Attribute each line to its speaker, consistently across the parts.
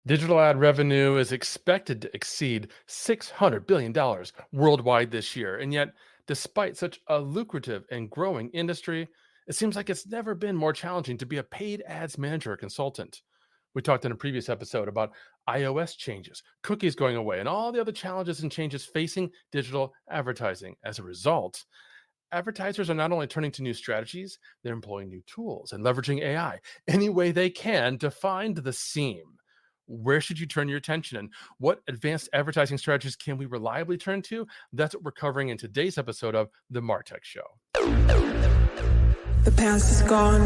Speaker 1: Digital ad revenue is expected to exceed $600 billion worldwide this year. And yet, despite such a lucrative and growing industry, it seems like it's never been more challenging to be a paid ads manager or consultant. We talked in a previous episode about iOS changes, cookies going away, and all the other challenges and changes facing digital advertising. As a result, advertisers are not only turning to new strategies, they're employing new tools and leveraging AI any way they can to find the seam. Where should you turn your attention and what advanced advertising strategies can we reliably turn to? That's what we're covering in today's episode of The Martech Show.
Speaker 2: The past is gone.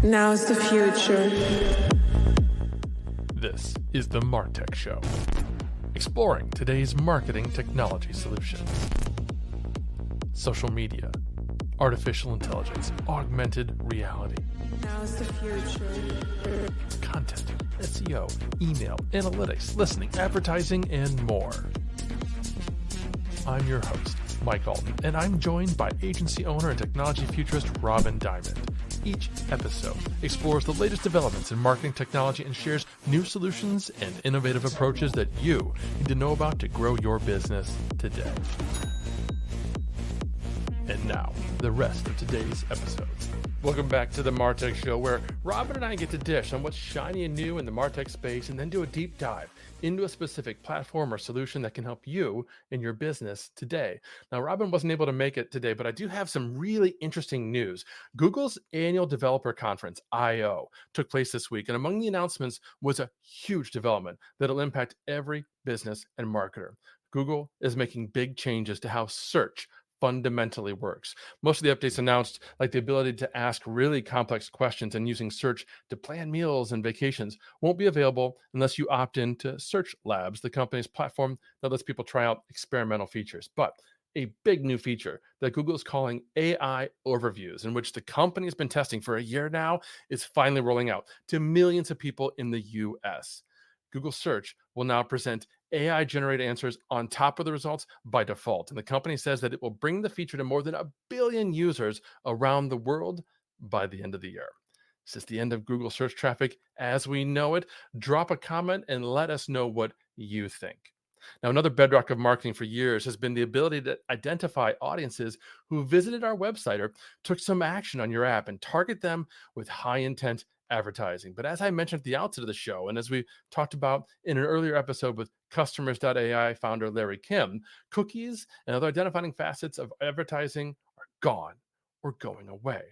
Speaker 2: Now is the future.
Speaker 1: This is The Martech Show, exploring today's marketing technology solutions. Social media, artificial intelligence, augmented reality.
Speaker 2: Now is the future.
Speaker 1: Content, SEO, email, analytics, listening, advertising, and more. I'm your host, Mike Alton, and I'm joined by agency owner and technology futurist Robin Diamond. Each episode explores the latest developments in marketing technology and shares new solutions and innovative approaches that you need to know about to grow your business today. And now, the rest of today's episodes. Welcome back to the Martech Show, where Robin and I get to dish on what's shiny and new in the Martech space and then do a deep dive into a specific platform or solution that can help you in your business today. Now, Robin wasn't able to make it today, but I do have some really interesting news. Google's annual developer conference, I/O, took place this week, and among the announcements was a huge development that'll impact every business and marketer. Google is making big changes to how search fundamentally works. Most of the updates announced, like the ability to ask really complex questions and using search to plan meals and vacations, won't be available unless you opt in to Search Labs, the company's platform that lets people try out experimental features. But a big new feature that Google is calling AI overviews, in which the company has been testing for a year now, is finally rolling out to millions of people in the US. Google Search will now present AI generated answers on top of the results by default. And the company says that it will bring the feature to more than 1 billion users around the world by the end of the year. Since the end of Google search traffic as we know it, drop a comment and let us know what you think. Now, another bedrock of marketing for years has been the ability to identify audiences who visited our website or took some action on your app and target them with high intent advertising. But as I mentioned at the outset of the show, and as we talked about in an earlier episode with Customers.ai founder Larry Kim, cookies and other identifying facets of advertising are gone or going away.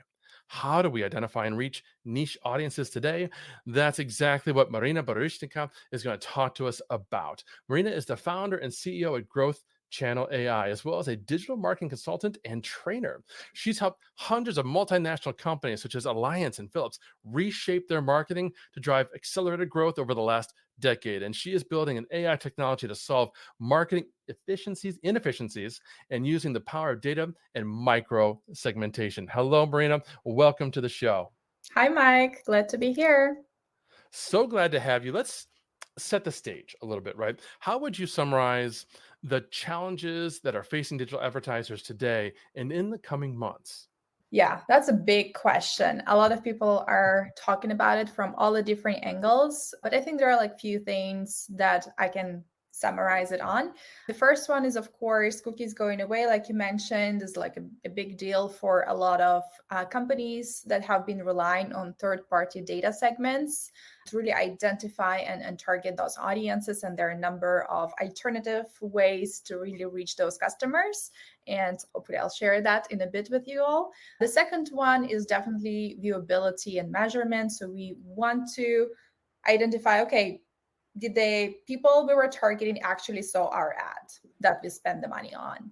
Speaker 1: How do we identify and reach niche audiences today? That's exactly what Maryna Burushkina is going to talk to us about. Maryna is the founder and CEO at Growth Channel AI, as well as a digital marketing consultant and trainer. She's helped hundreds of multinational companies such as Allianz and Philips reshape their marketing to drive accelerated growth over the last decade. And she is building an AI technology to solve marketing inefficiencies, and using the power of data and micro-segmentation. Hello, Maryna. Welcome to the show.
Speaker 3: Hi, Mike. Glad to be here.
Speaker 1: So glad to have you. Let's set the stage a little bit, right? How would you summarize the challenges that are facing digital advertisers today and in the coming months?
Speaker 3: Yeah, that's a big question. A lot of people are talking about it from all the different angles, but I think there are like few things that I can summarize it on. The first one is, of course, cookies going away, like you mentioned, is like a big deal for a lot of companies that have been relying on third-party data segments to really identify and target those audiences. And there are a number of alternative ways to really reach those customers. And hopefully I'll share that in a bit with you all. The second one is definitely viewability and measurement. So we want to identify, okay, did the people we were targeting actually saw our ad that we spend the money on?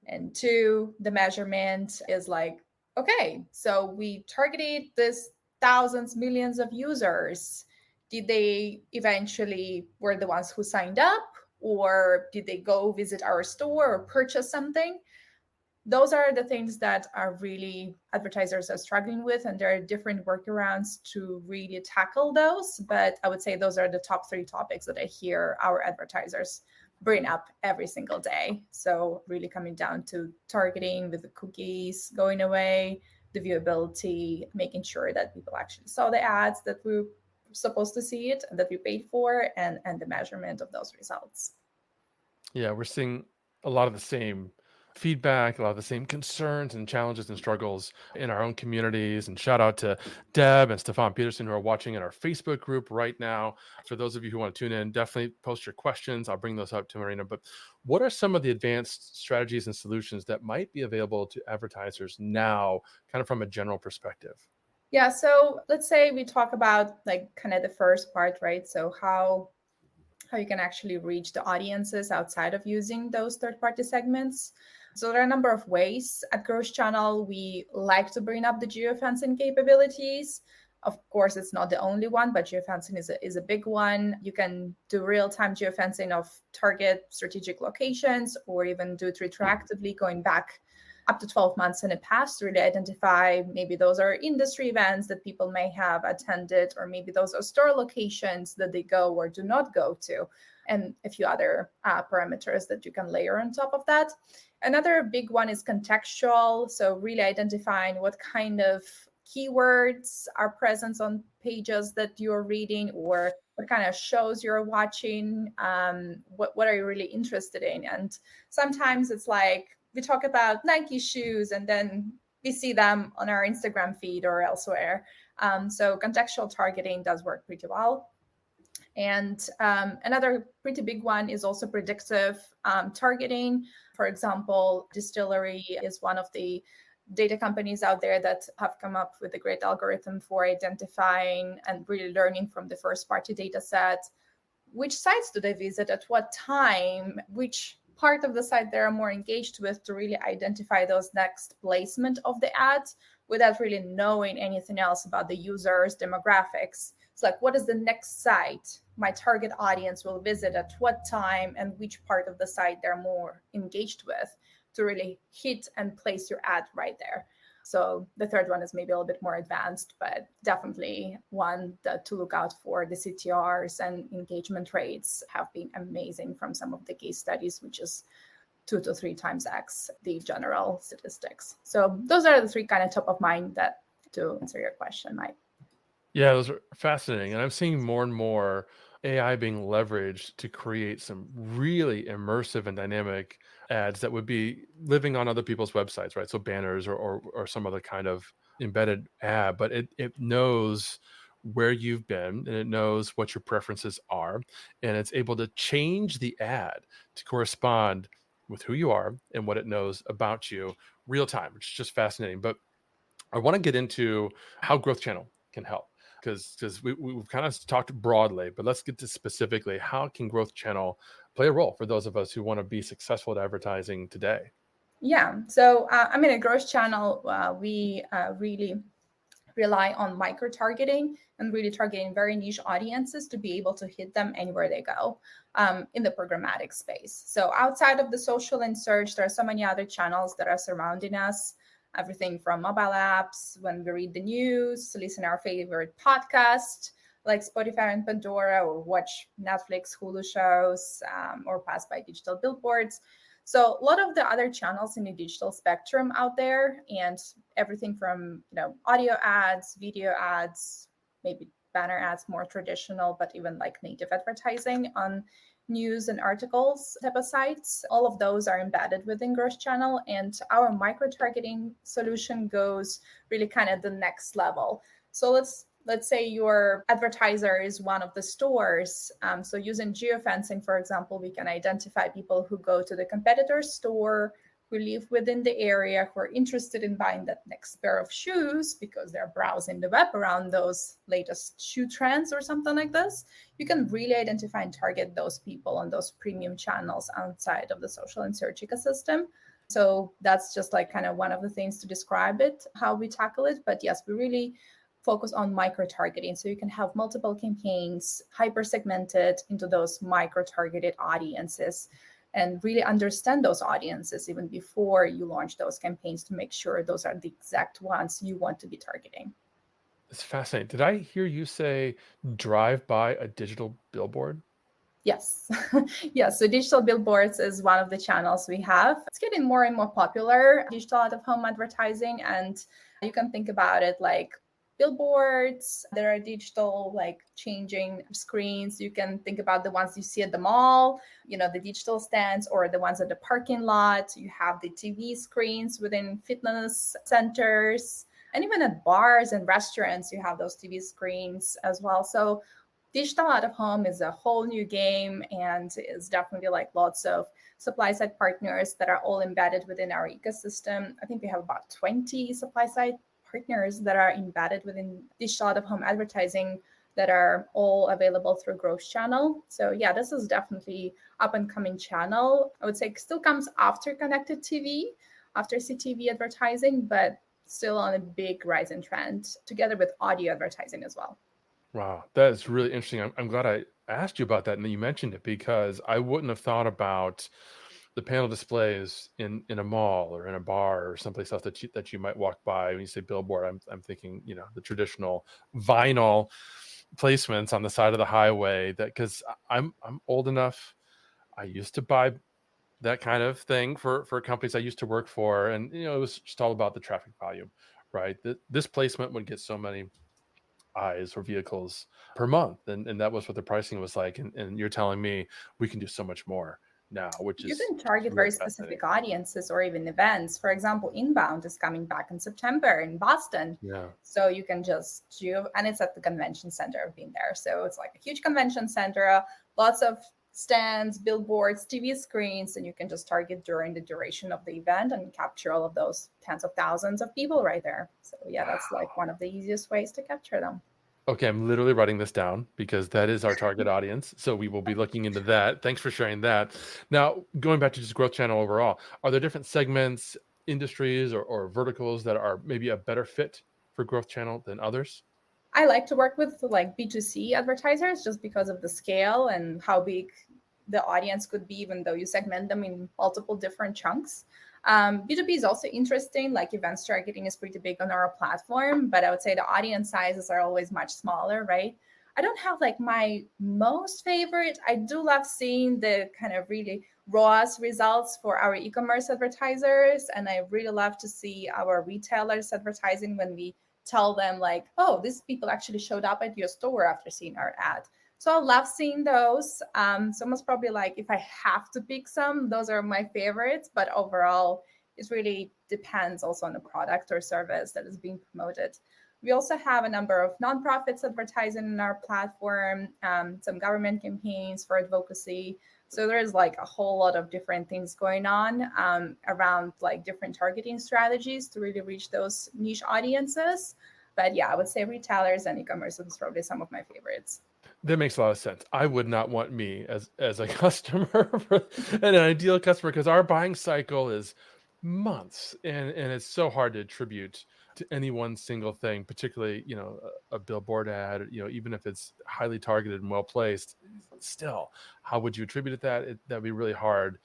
Speaker 3: And two, the measurement is like, okay, so we targeted this thousands, millions of users. Did they eventually were the ones who signed up, or did they go visit our store or purchase something? Those are the things that are really advertisers are struggling with, and there are different workarounds to really tackle those. But I would say those are the top 3 topics that I hear our advertisers bring up every single day. So really coming down to targeting with the cookies going away, the viewability, making sure that people actually saw the ads that we supposed to see it, that we paid for, and the measurement of those results.
Speaker 1: Yeah, we're seeing a lot of the same feedback, a lot of the same concerns and challenges and struggles in our own communities. And shout out to Deb and Stefan Peterson, who are watching in our Facebook group right now. For those of you who want to tune in, definitely post your questions. I'll bring those up to Maryna. But what are some of the advanced strategies and solutions that might be available to advertisers now, kind of from a general perspective?
Speaker 3: Yeah, so let's say we talk about like kind of the first part, right? So how you can actually reach the audiences outside of using those third-party segments. So there are a number of ways. At Growth Channel, we like to bring up the geofencing capabilities. Of course, it's not the only one, but geofencing is a big one. You can do real-time geofencing of target strategic locations, or even do it retroactively, going back up to 12 months in the past to really identify maybe those are industry events that people may have attended, or maybe those are store locations that they go or do not go to, and a few other parameters that you can layer on top of that. Another big one is contextual. So really identifying what kind of keywords are present on pages that you're reading, or what kind of shows you're watching, what are you really interested in. And sometimes it's like, we talk about Nike shoes and then we see them on our Instagram feed or elsewhere. So contextual targeting does work pretty well. And another pretty big one is also predictive targeting. For example, Distillery is one of the data companies out there that have come up with a great algorithm for identifying and really learning from the first party data set which sites do they visit at what time, which part of the site they're more engaged with, to really identify those next placement of the ads without really knowing anything else about the user's demographics. It's like, what is the next site my target audience will visit at what time, and which part of the site they're more engaged with, to really hit and place your ad right there. So the third one is maybe a little bit more advanced, but definitely one that to look out for. The CTRs and engagement rates have been amazing from some of the case studies, which is 2 to 3 times X the general statistics. So those are the three kind of top of mind that to answer your question, Mike.
Speaker 1: Yeah, those are fascinating. And I'm seeing more and more AI being leveraged to create some really immersive and dynamic ads that would be living on other people's websites, right? So banners or some other kind of embedded ad, but it knows where you've been and it knows what your preferences are. And it's able to change the ad to correspond with who you are and what it knows about you real time, which is just fascinating. But I want to get into how Growth Channel can help, because we've kind of talked broadly, but let's get to specifically, how can Growth Channel play a role for those of us who want to be successful at advertising today?
Speaker 3: Yeah, so at Growth Channel, we really rely on micro-targeting and really targeting very niche audiences to be able to hit them anywhere they go in the programmatic space. So outside of the social and search, there are so many other channels that are surrounding us. Everything from mobile apps, when we read the news, listen to our favorite podcast like Spotify and Pandora, or watch Netflix, Hulu shows, or pass by digital billboards. So a lot of the other channels in the digital spectrum out there, and everything from audio ads, video ads, maybe banner ads, more traditional, but even like native advertising on news and articles type of sites, all of those are embedded within Growth Channel. And our micro-targeting solution goes really kind of the next level. So let's say your advertiser is one of the stores. So using geofencing, for example, we can identify people who go to the competitor's store, who live within the area, who are interested in buying that next pair of shoes because they're browsing the web around those latest shoe trends or something like this. You can really identify and target those people on those premium channels outside of the social and search ecosystem. So that's just like kind of one of the things to describe it, how we tackle it. But yes, we really focus on micro-targeting. So you can have multiple campaigns hyper-segmented into those micro-targeted audiences, and really understand those audiences even before you launch those campaigns to make sure those are the exact ones you want to be targeting.
Speaker 1: It's fascinating. Did I hear you say drive by a digital billboard?
Speaker 3: Yes. Yes. So digital billboards is one of the channels we have. It's getting more and more popular, digital out-of-home advertising. And you can think about it like billboards. There are digital, like changing screens. You can think about the ones you see at the mall, the digital stands, or the ones at the parking lot. You have the TV screens within fitness centers, and even at bars and restaurants, you have those TV screens as well. So digital out of home is a whole new game, and is definitely like lots of supply side partners that are all embedded within our ecosystem. I think we have about 20 supply side partners that are embedded within digital out of home advertising that are all available through Growth Channel. So yeah, this is definitely up and coming channel. I would say it still comes after connected TV, after CTV advertising, but still on a big rising trend together with audio advertising as well.
Speaker 1: Wow, that is really interesting. I'm glad I asked you about that and that you mentioned it, because I wouldn't have thought about the panel displays in a mall or in a bar or someplace else that you might walk by. When you say billboard, I'm thinking, the traditional vinyl placements on the side of the highway, that because I'm old enough. I used to buy that kind of thing for companies I used to work for, and it was just all about the traffic volume, right? This placement would get so many eyes or vehicles per month, and that was what the pricing was like. And you're telling me we can do so much more now, which
Speaker 3: You
Speaker 1: is
Speaker 3: can target very specific audiences or even events. For example, Inbound is coming back in September in Boston.
Speaker 1: Yeah.
Speaker 3: So you can just do, and it's at the convention center. I've been there. So it's like a huge convention center, lots of stands, billboards, TV screens, and you can just target during the duration of the event and capture all of those tens of thousands of people right there. So yeah, that's like one of the easiest ways to capture them.
Speaker 1: Okay, I'm literally writing this down because that is our target audience. So we will be looking into that. Thanks for sharing that. Now, going back to just Growth Channel overall, are there different segments, industries, or verticals that are maybe a better fit for Growth Channel than others?
Speaker 3: I like to work with like B2C advertisers just because of the scale and how big the audience could be, even though you segment them in multiple different chunks. B2B is also interesting, like events targeting is pretty big on our platform, but I would say the audience sizes are always much smaller, right? I don't have like my most favorite. I do love seeing the kind of really ROAS results for our e-commerce advertisers. And I really love to see our retailers advertising when we tell them like, oh, these people actually showed up at your store after seeing our ad. So I love seeing those. So most probably like if I have to pick some, those are my favorites. But overall, it really depends also on the product or service that is being promoted. We also have a number of nonprofits advertising in our platform, some government campaigns for advocacy. So there's like a whole lot of different things going on around like different targeting strategies to really reach those niche audiences. But yeah, I would say retailers and e-commerce is probably some of my favorites.
Speaker 1: That makes a lot of sense. I would not want me as a customer, an ideal customer, because our buying cycle is months, and it's so hard to attribute to any one single thing, particularly a billboard ad, even if it's highly targeted and well placed. Still, how would you attribute that? That'd be really hard.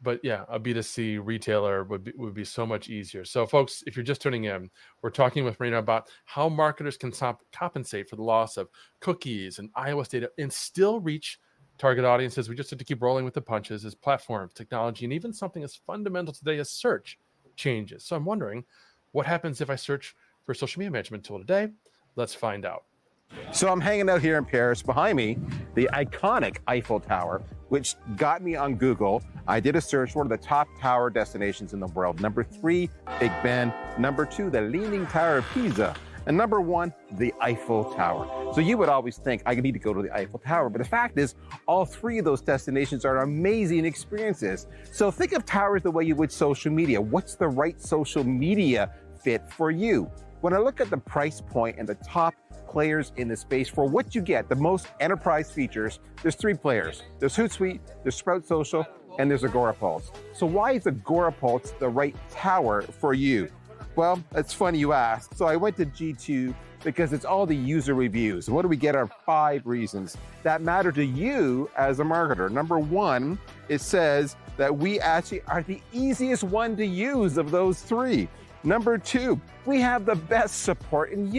Speaker 1: But yeah, a B2C retailer would be so much easier. So folks, if you're just tuning in, we're talking with Maryna about how marketers can compensate for the loss of cookies and iOS data and still reach target audiences. We just have to keep rolling with the punches as platforms, technology, and even something as fundamental today as search changes. So I'm wondering, what happens if I search for a social media management tool today? Let's find out.
Speaker 4: So I'm hanging out here in Paris. Behind me, the iconic Eiffel Tower, which got me on Google. I did a search, one of the top tower destinations in the world. Number 3, Big Ben. Number 2, the Leaning Tower of Pisa. And number 1, the Eiffel Tower. So you would always think, I need to go to the Eiffel Tower. But the fact is, all 3 of those destinations are amazing experiences. So think of towers the way you would social media. What's the right social media fit for you? When I look at the price point and the top players in the space for what you get, the most enterprise features, there's 3 players. There's Hootsuite, there's Sprout Social, and there's Agorapulse. So why is Agorapulse the right tower for you? Well, it's funny you ask. So I went to G2 because it's all the user reviews. What do we get are 5 reasons that matter to you as a marketer. Number 1, it says that we actually are the easiest one to use of those 3. Number 2, we have the best support, and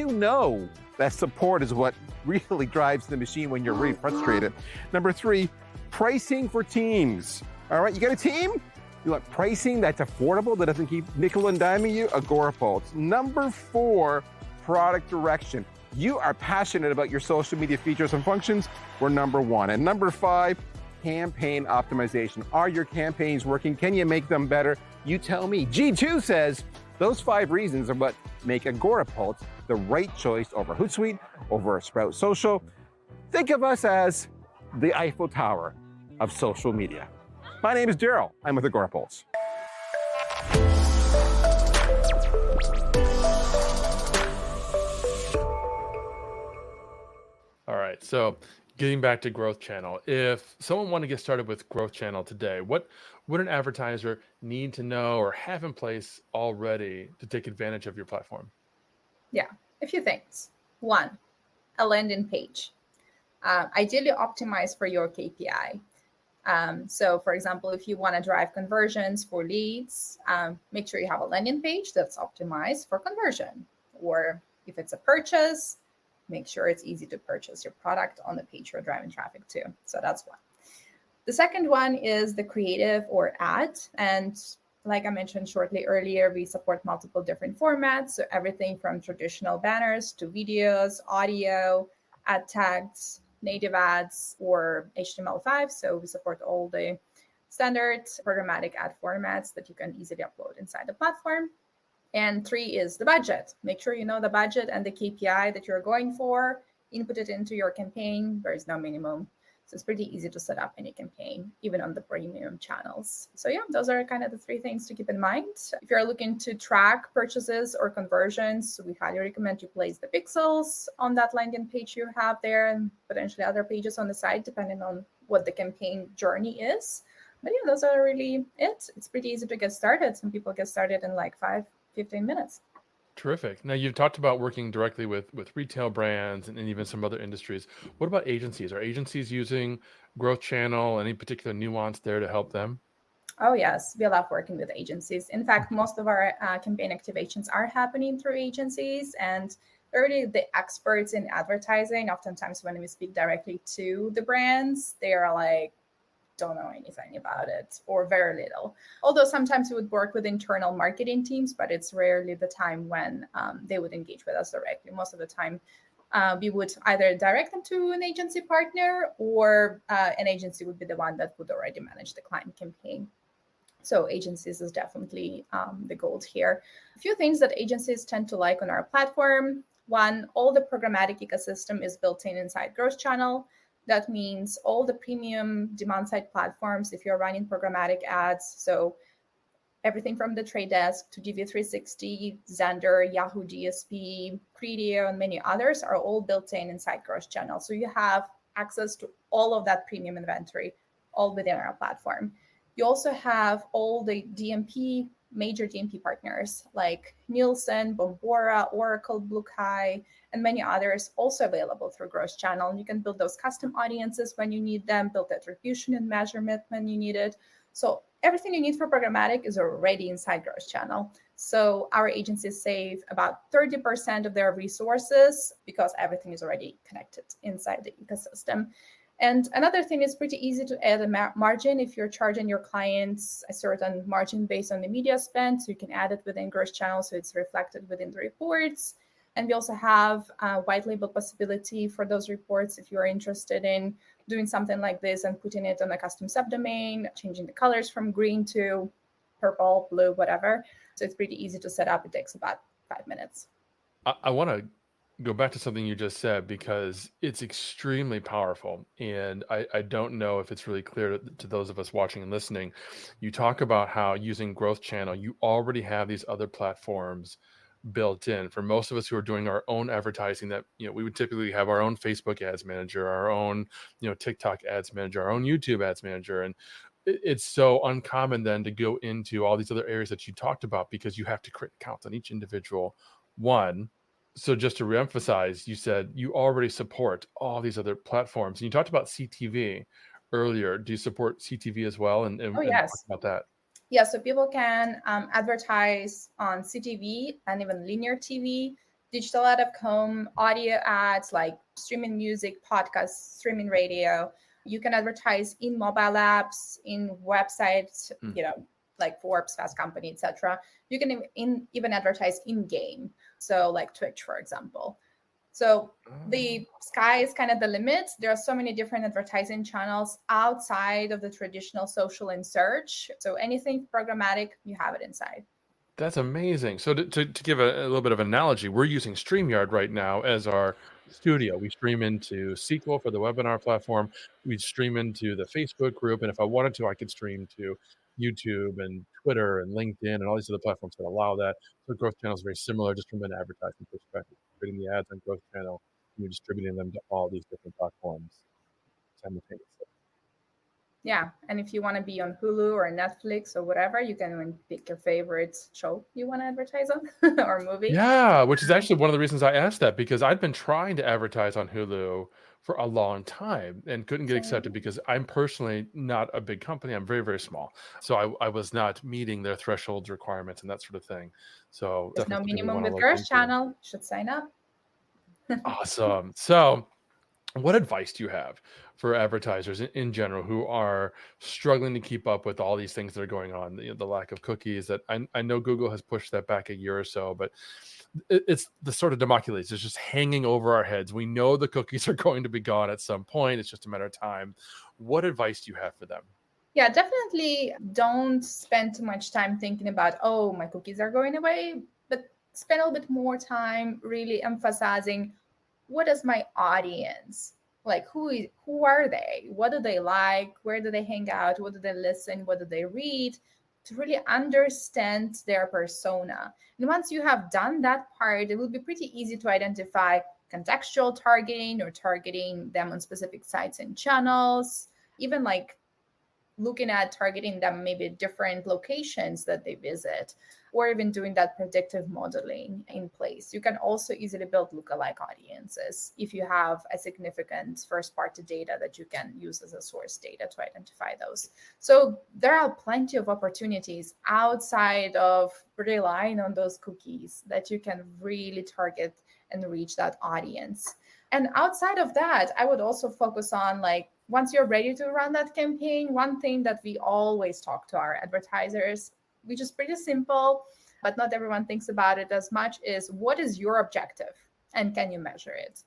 Speaker 4: that support is what really drives the machine when you're really frustrated. Number 3, pricing for teams. All right, you got a team? You want pricing that's affordable, that doesn't keep nickel and diming you? Agorapulse. Number 4, product direction. You are passionate about your social media features and functions, we're number one. And number 5, campaign optimization. Are your campaigns working? Can you make them better? You tell me. G2 says those 5 reasons are what make Agorapulse the right choice over Hootsuite, over Sprout Social. Think of us as the Eiffel Tower of social media. My name is Daryl. I'm with Agorapulse.
Speaker 1: All right. So getting back to Growth Channel, if someone wanted to get started with Growth Channel today, what would an advertiser need to know or have in place already to take advantage of your platform?
Speaker 3: Yeah, a few things. 1, a landing page. Ideally optimized for your KPI. So for example, if you want to drive conversions for leads, make sure you have a landing page that's optimized for conversion. Or if it's a purchase, make sure it's easy to purchase your product on the page you're driving traffic to. So that's one. The second one is the creative or ad. And like I mentioned shortly earlier, we support multiple different formats. So everything from traditional banners to videos, audio, ad tags, native ads, or HTML5. So we support all the standard programmatic ad formats that you can easily upload inside the platform. And 3 is the budget. Make sure you know the budget and the KPI that you're going for, input it into your campaign. There is no minimum. So it's pretty easy to set up any campaign, even on the premium channels. So yeah, those are kind of the 3 things to keep in mind. If you're looking to track purchases or conversions, we highly recommend you place the pixels on that landing page you have there and potentially other pages on the site, depending on what the campaign journey is. But yeah, those are really it. It's pretty easy to get started. Some people get started in like 5-15 minutes.
Speaker 1: Terrific. Now, you've talked about working directly with retail brands and even some other industries. What about agencies? Are agencies using Growth Channel? Any particular nuance there to help them?
Speaker 3: Oh, yes. We love working with agencies. In fact, most of our campaign activations are happening through agencies, and they're really the experts in advertising. Oftentimes when we speak directly to the brands, they are like, don't know anything about it or very little. Although sometimes we would work with internal marketing teams, but it's rarely the time when they would engage with us directly. Most of the time, we would either direct them to an agency partner, or an agency would be the one that would already manage the client campaign. So agencies is definitely the gold here. A few things that agencies tend to like on our platform. 1, all the programmatic ecosystem is built inside Growth Channel. That means all the premium demand-side platforms, if you're running programmatic ads, so everything from the Trade Desk to DV360, Xandr, Yahoo DSP, Criteo, and many others are all built inside Growth Channel. So you have access to all of that premium inventory, all within our platform. You also have all the major DMP partners like Nielsen, Bombora, Oracle, Bluekai, and many others also available through Growth Channel. You can build those custom audiences when you need them, build attribution and measurement when you need it. So everything you need for programmatic is already inside Growth Channel. So our agencies save about 30% of their resources because everything is already connected inside the ecosystem. And another thing is pretty easy to add a margin if you're charging your clients a certain margin based on the media spend. So you can add it within Growth Channel so it's reflected within the reports. And we also have a white label possibility for those reports if you're interested in doing something like this and putting it on a custom subdomain, changing the colors from green to purple, blue, whatever. So it's pretty easy to set up. It takes about 5 minutes.
Speaker 1: I want to go back to something you just said because it's extremely powerful. And I don't know if it's really clear to those of us watching and listening. You talk about how using Growth Channel, you already have these other platforms built in. For most of us who are doing our own advertising, that we would typically have our own Facebook ads manager, our own TikTok ads manager, our own YouTube ads manager, and it's so uncommon then to go into all these other areas that you talked about because you have to create accounts on each individual one. So just to reemphasize, you said you already support all these other platforms, and you talked about CTV earlier. Do you support CTV as well? And
Speaker 3: oh, yes.
Speaker 1: Talk about that.
Speaker 3: Yeah, so people can advertise on CTV and even linear TV, digital out of home, audio ads like streaming music, podcasts, streaming radio. You can advertise in mobile apps, in websites, like Forbes, Fast Company, etc. You can even advertise in game. So like Twitch, for example. So the sky is kind of the limit. There are so many different advertising channels outside of the traditional social and search. So anything programmatic, you have it inside.
Speaker 1: That's amazing. So to give a little bit of an analogy, we're using StreamYard right now as our studio. We stream into SQL for the webinar platform. We stream into the Facebook group. And if I wanted to, I could stream to YouTube and Twitter and LinkedIn and all these other platforms that allow that. So Growth Channel is very similar just from an advertising perspective. Creating the ads on Growth Channel, and you're distributing them to all these different platforms simultaneously.
Speaker 3: Yeah. And if you want to be on Hulu or Netflix or whatever, you can even pick your favorite show you want to advertise on or movie.
Speaker 1: Yeah, which is actually one of the reasons I asked that, because I'd been trying to advertise on Hulu for a long time and couldn't get accepted because I'm personally not a big company. I'm very, very small. So I was not meeting their thresholds requirements and that sort of thing. So
Speaker 3: There's no
Speaker 1: definitely something we
Speaker 3: minimum
Speaker 1: want to
Speaker 3: with
Speaker 1: look
Speaker 3: Girls
Speaker 1: into.
Speaker 3: Channel. You should sign up.
Speaker 1: Awesome. So what advice do you have for advertisers in general who are struggling to keep up with all these things that are going on? The lack of cookies that I know Google has pushed that back a year or so, but it's the sort of Damocles. It's just hanging over our heads. We know the cookies are going to be gone at some point. It's just a matter of time. What advice do you have for them?
Speaker 3: Yeah, definitely don't spend too much time thinking about, oh, my cookies are going away, but spend a little bit more time really emphasizing what is my audience? Like who are they? What do they like? Where do they hang out? What do they listen? What do they read? To really understand their persona. And once you have done that part, it will be pretty easy to identify contextual targeting or targeting them on specific sites and channels, even like looking at targeting them maybe different locations that they visit, or even doing that predictive modeling in place. You can also easily build lookalike audiences if you have a significant first-party data that you can use as a source data to identify those. So there are plenty of opportunities outside of relying on those cookies that you can really target and reach that audience. And outside of that, I would also focus on like, once you're ready to run that campaign, one thing that we always talk to our advertisers, which is pretty simple, but not everyone thinks about it as much, is what is your objective and can you measure it?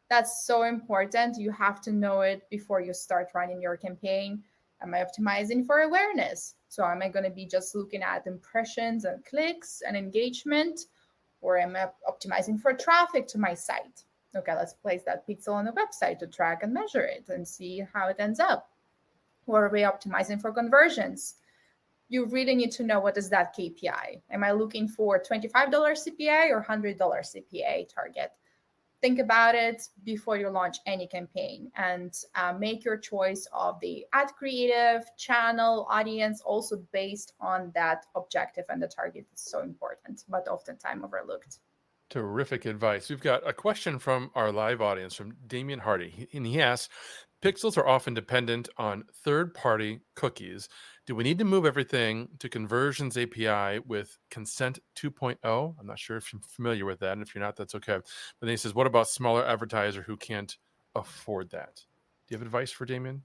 Speaker 3: That's so important. You have to know it before you start running your campaign. Am I optimizing for awareness? So am I going to be just looking at impressions and clicks and engagement? Or am I optimizing for traffic to my site? Okay, let's place that pixel on the website to track and measure it and see how it ends up. Or are we optimizing for conversions? You really need to know what is that KPI. Am I looking for $25 CPA or $100 CPA target? Think about it before you launch any campaign and make your choice of the ad creative, channel, audience, also based on that objective, and the target is so important, but oftentimes overlooked.
Speaker 1: Terrific advice. We've got a question from our live audience from Damian Hardy, and he asks, pixels are often dependent on third-party cookies. Do we need to move everything to Conversions API with Consent 2.0? I'm not sure if you're familiar with that, and if you're not, that's okay. But then he says, what about smaller advertiser who can't afford that? Do you have advice for Damian?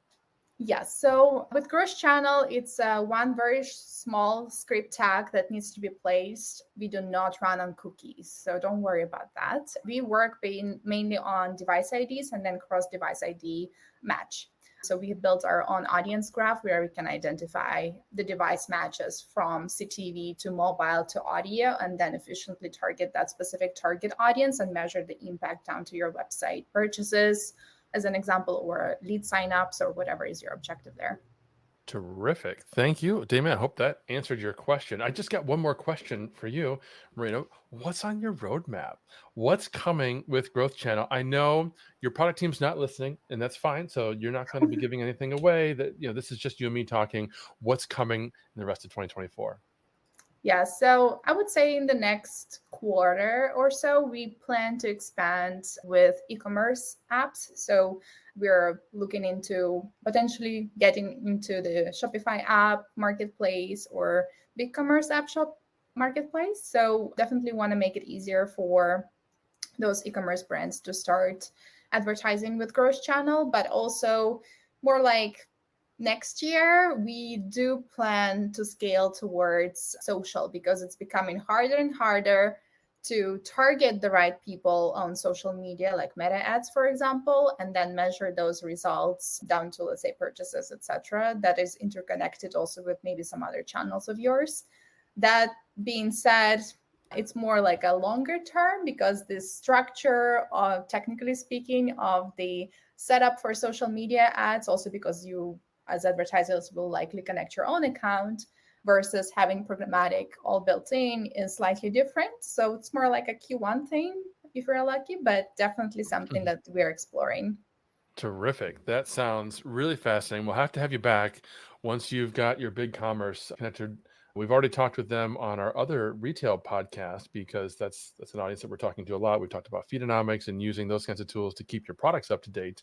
Speaker 3: Yes. So with Growth Channel, it's one very small script tag that needs to be placed. We do not run on cookies, so don't worry about that. We work mainly on device IDs and then cross-device ID match. So we have built our own audience graph where we can identify the device matches from CTV to mobile to audio, and then efficiently target that specific target audience and measure the impact down to your website purchases, as an example, or lead signups or whatever is your objective there.
Speaker 1: Terrific. Thank you, Damian. I hope that answered your question. I just got one more question for you, Maryna. What's on your roadmap? What's coming with Growth Channel? I know your product team's not listening, and that's fine. So you're not going to be giving anything away. That this is just you and me talking. What's coming in the rest of 2024?
Speaker 3: Yeah, so I would say in the next quarter or so, we plan to expand with e-commerce apps. So we're looking into potentially getting into the Shopify app marketplace or BigCommerce app shop marketplace. So definitely want to make it easier for those e-commerce brands to start advertising with Growth Channel, but also more like next year, we do plan to scale towards social because it's becoming harder and harder to target the right people on social media, like meta ads, for example, and then measure those results down to, let's say, purchases, etc. That is interconnected also with maybe some other channels of yours. That being said, it's more like a longer term, because the structure of, technically speaking, of the setup for social media ads, also because you as advertisers will likely connect your own account versus having programmatic all built in, is slightly different. So it's more like a Q1 thing if you're lucky, but definitely something that we're exploring.
Speaker 1: Terrific. That sounds really fascinating. We'll have to have you back once you've got your big commerce connected. We've already talked with them on our other retail podcast, because that's an audience that we're talking to a lot. We talked about Feedonomics and using those kinds of tools to keep your products up to date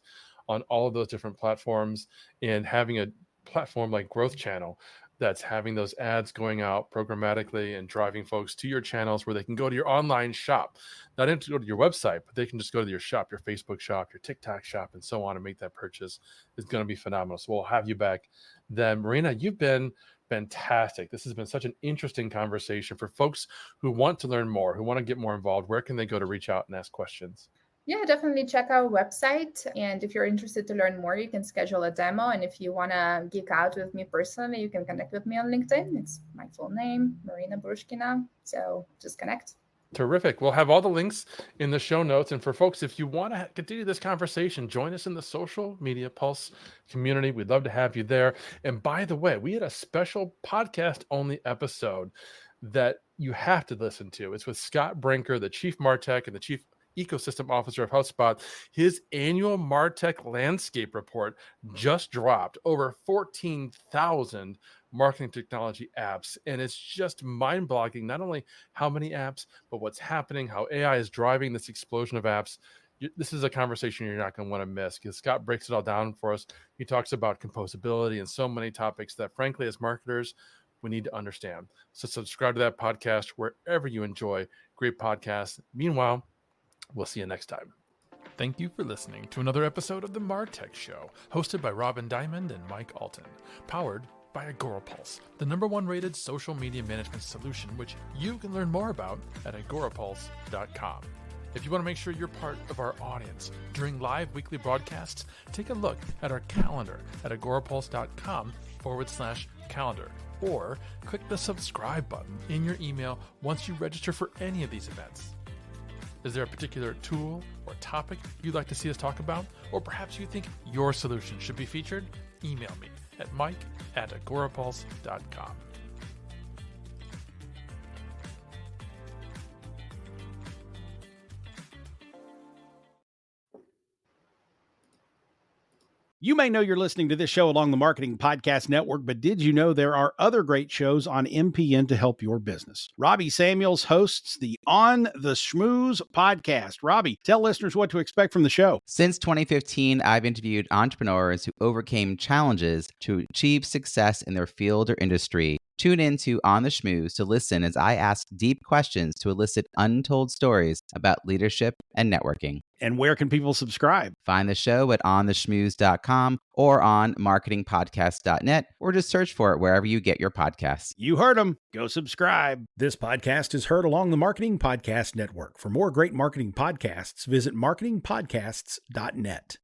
Speaker 1: on all of those different platforms, and having a platform like Growth Channel that's having those ads going out programmatically and driving folks to your channels where they can go to your online shop, not even to go to your website, but they can just go to your shop, your Facebook shop, your TikTok shop, and so on, and make that purchase. Is going to be phenomenal. So we'll have you back then. Maryna, you've been fantastic. This has been such an interesting conversation. For folks who want to learn more, who want to get more involved, where can they go to reach out and ask questions?
Speaker 3: Yeah, definitely check our website. And if you're interested to learn more, you can schedule a demo. And if you want to geek out with me personally, you can connect with me on LinkedIn. It's my full name, Maryna Burushkina. So just connect.
Speaker 1: Terrific. We'll have all the links in the show notes. And for folks, if you want to continue this conversation, join us in the Social Media Pulse community. We'd love to have you there. And by the way, we had a special podcast-only episode that you have to listen to. It's with Scott Brinker, the Chief MarTech and the Chief Ecosystem Officer of HubSpot. His annual MarTech landscape report just dropped. Over 14,000 marketing technology apps. And it's just mind-boggling, not only how many apps, but what's happening, how AI is driving this explosion of apps. This is a conversation you're not going to want to miss, because Scott breaks it all down for us. He talks about composability and so many topics that, frankly, as marketers, we need to understand. So subscribe to that podcast wherever you enjoy great podcasts. Meanwhile, we'll see you next time. Thank you for listening to another episode of the MarTech Show, hosted by Robin Diamond and Mike Alton, powered by Agorapulse, the #1 rated social media management solution, which you can learn more about at agorapulse.com. If you want to make sure you're part of our audience during live weekly broadcasts, take a look at our calendar at agorapulse.com/calendar, or click the subscribe button in your email once you register for any of these events. Is there a particular tool or topic you'd like to see us talk about? Or perhaps you think your solution should be featured? Email me at mike@agorapulse.com.
Speaker 5: You may know you're listening to this show along the Marketing Podcast Network, but did you know there are other great shows on MPN to help your business? Robbie Samuels hosts the On the Schmooze podcast. Robbie, tell listeners what to expect from the show.
Speaker 6: Since 2015, I've interviewed entrepreneurs who overcame challenges to achieve success in their field or industry. Tune in to On the Schmooze to listen as I ask deep questions to elicit untold stories about leadership and networking.
Speaker 5: And where can people subscribe?
Speaker 6: Find the show at ontheschmooze.com or on marketingpodcast.net, or just search for it wherever you get your podcasts.
Speaker 5: You heard them. Go subscribe. This podcast is heard along the Marketing Podcast Network. For more great marketing podcasts, visit marketingpodcasts.net.